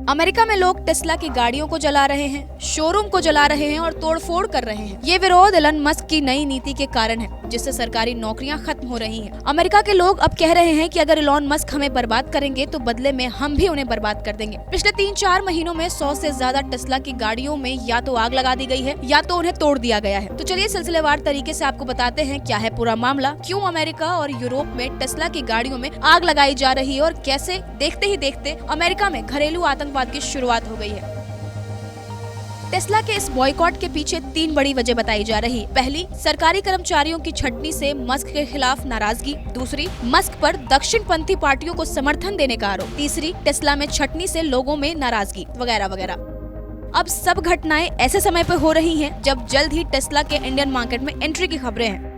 America में लोग Tesla की गाड़ियों को जला रहे हैं, शोरूम को जला रहे हैं और तोड़फोड़ कर रहे हैं। ये विरोध एलन मस्क की नई नीति के कारण है, जिससे सरकारी नौकरियां खत्म हो रही हैं। अमेरिका के लोग अब कह रहे हैं कि अगर एलन मस्क हमें बर्बाद करेंगे तो बदले में हम भी उन्हें बर्बाद कर देंगे। पिछले 3-4 महीनों में 100 से ज्यादा टेस्ला की गाड़ियों में या तो आग लगा दी गई है या तो उन्हें तोड़ दिया गया है। तो चलिए सिलसिलेवार तरीके से आपको बताते हैं क्या है पूरा मामला, क्यों अमेरिका और यूरोप में टेस्ला की गाड़ियों में आग लगाई जा रही है और कैसे देखते ही देखते अमेरिका में घरेलू आतंकवाद की शुरुआत हो गई है। टेस्ला के इस बॉयकॉट के पीछे 3 बड़ी वजह बताई जा रही है। पहली, सरकारी कर्मचारियों की छटनी से मस्क के खिलाफ नाराजगी। दूसरी, मस्क पर दक्षिणपंथी पार्टियों को समर्थन देने का आरोप। तीसरी, टेस्ला में छटनी से लोगों में नाराजगी वगैरह वगैरह। अब सब घटनाएं ऐसे समय पर हो रही हैं जब जल्द ही टेस्ला के इंडियन मार्केट में एंट्री की खबरें हैं।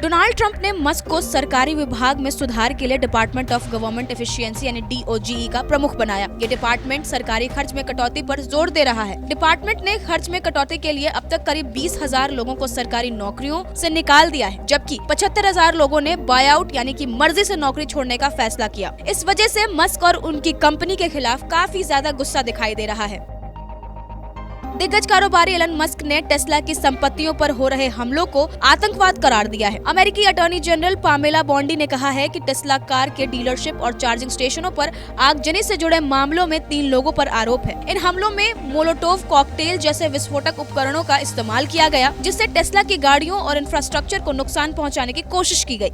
डोनाल्ड ट्रंप ने मस्क को सरकारी विभाग में सुधार के लिए डिपार्टमेंट ऑफ गवर्नमेंट एफिशिएंसी यानी DOGE का प्रमुख बनाया। ये डिपार्टमेंट सरकारी खर्च में कटौती पर जोर दे रहा है। डिपार्टमेंट ने खर्च में कटौती के लिए अब तक करीब 20,000 लोगों को सरकारी नौकरियों से निकाल दिया है, जबकि 75,000 लोगों ने बाय आउट यानी कि मर्जी से नौकरी छोड़ने का फैसला किया। इस वजह से मस्क और उनकी कंपनी के खिलाफ काफी ज्यादा गुस्सा दिखाई दे रहा है। दिग्गज कारोबारी एलन मस्क ने टेस्ला की संपत्तियों पर हो रहे हमलों को आतंकवाद करार दिया है। अमेरिकी अटॉर्नी जनरल पामेला बोंडी ने कहा है कि टेस्ला कार के डीलरशिप और चार्जिंग स्टेशनों पर आगजनी से जुड़े मामलों में 3 लोगों पर आरोप है। इन हमलों में मोलोटोव कॉकटेल जैसे विस्फोटक उपकरणों का इस्तेमाल किया गया, जिससे टेस्ला की गाड़ियों और इंफ्रास्ट्रक्चर को नुकसान पहुँचाने की कोशिश की गयी।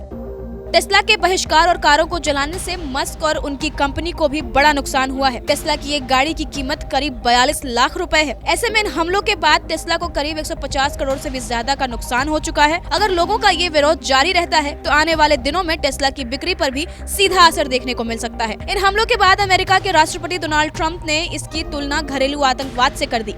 टेस्ला के बहिष्कार और कारों को जलाने से मस्क और उनकी कंपनी को भी बड़ा नुकसान हुआ है। टेस्ला की एक गाड़ी की कीमत करीब 42 लाख रुपए है। ऐसे में इन हमलों के बाद टेस्ला को करीब 150 करोड़ से भी ज्यादा का नुकसान हो चुका है। अगर लोगों का ये विरोध जारी रहता है तो आने वाले दिनों में टेस्ला की बिक्री पर भी सीधा असर देखने को मिल सकता है। इन हमलों के बाद अमेरिका के राष्ट्रपति डोनाल्ड ट्रंप ने इसकी तुलना घरेलू आतंकवाद से कर दी।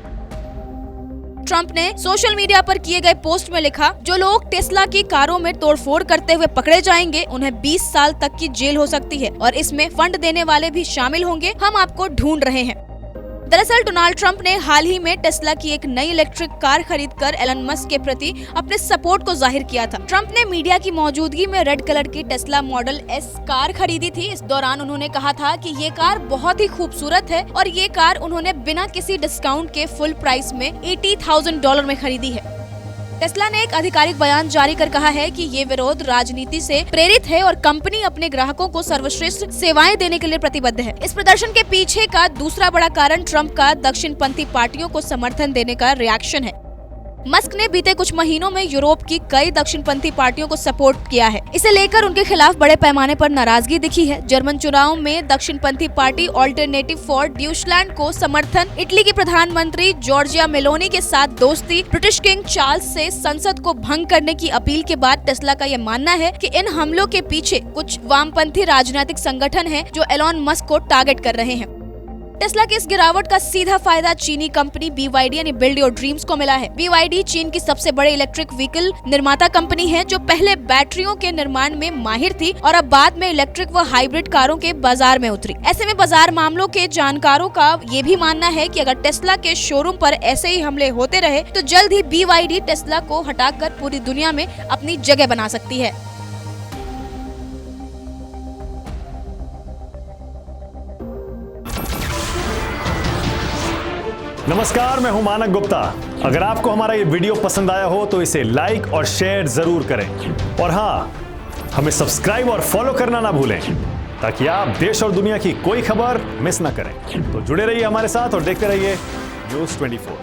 ट्रंप ने सोशल मीडिया पर किए गए पोस्ट में लिखा, जो लोग टेस्ला की कारों में तोड़फोड़ करते हुए पकड़े जाएंगे उन्हें 20 साल तक की जेल हो सकती है और इसमें फंड देने वाले भी शामिल होंगे। हम आपको ढूंढ रहे हैं। दरअसल डोनाल्ड ट्रंप ने हाल ही में टेस्ला की एक नई इलेक्ट्रिक कार खरीदकर एलन मस्क के प्रति अपने सपोर्ट को जाहिर किया था। ट्रंप ने मीडिया की मौजूदगी में रेड कलर की टेस्ला मॉडल S कार खरीदी थी। इस दौरान उन्होंने कहा था कि ये कार बहुत ही खूबसूरत है और ये कार उन्होंने बिना किसी डिस्काउंट के फुल प्राइस में $80,000 में खरीदी है। टेस्ला ने एक आधिकारिक बयान जारी कर कहा है कि ये विरोध राजनीति से प्रेरित है और कंपनी अपने ग्राहकों को सर्वश्रेष्ठ सेवाएं देने के लिए प्रतिबद्ध है। इस प्रदर्शन के पीछे का दूसरा बड़ा कारण ट्रंप का दक्षिणपंथी पार्टियों को समर्थन देने का रिएक्शन है। मस्क ने बीते कुछ महीनों में यूरोप की कई दक्षिणपंथी पार्टियों को सपोर्ट किया है। इसे लेकर उनके खिलाफ बड़े पैमाने पर नाराजगी दिखी है। जर्मन चुनाव में दक्षिणपंथी पार्टी ऑल्टरनेटिव फॉर ड्यूशलैंड को समर्थन, इटली की प्रधानमंत्री जॉर्जिया मेलोनी के साथ दोस्ती, ब्रिटिश किंग चार्ल्स से संसद को भंग करने की अपील के बाद टेस्ला का यह मानना है कि इन हमलों के पीछे कुछ वामपंथी राजनीतिक संगठन हैं जो एलन मस्क को टारगेट कर रहे हैं। टेस्ला की इस गिरावट का सीधा फायदा चीनी कंपनी BYD यानी बिल्ड योर ड्रीम्स को मिला है। BYD चीन की सबसे बड़े इलेक्ट्रिक व्हीकल निर्माता कंपनी है, जो पहले बैटरियों के निर्माण में माहिर थी और अब बाद में इलेक्ट्रिक व हाइब्रिड कारों के बाजार में उतरी। ऐसे में बाजार मामलों के जानकारों का ये भी मानना है कि अगर टेस्ला के शोरूम पर ऐसे ही हमले होते रहे तो जल्द ही BYD टेस्ला को हटाकर पूरी दुनिया में अपनी जगह बना सकती है। नमस्कार, मैं हूं मानक गुप्ता। अगर आपको हमारा ये वीडियो पसंद आया हो तो इसे लाइक और शेयर जरूर करें और हाँ, हमें सब्सक्राइब और फॉलो करना ना भूलें ताकि आप देश और दुनिया की कोई खबर मिस ना करें। तो जुड़े रहिए हमारे साथ और देखते रहिए न्यूज़ 24।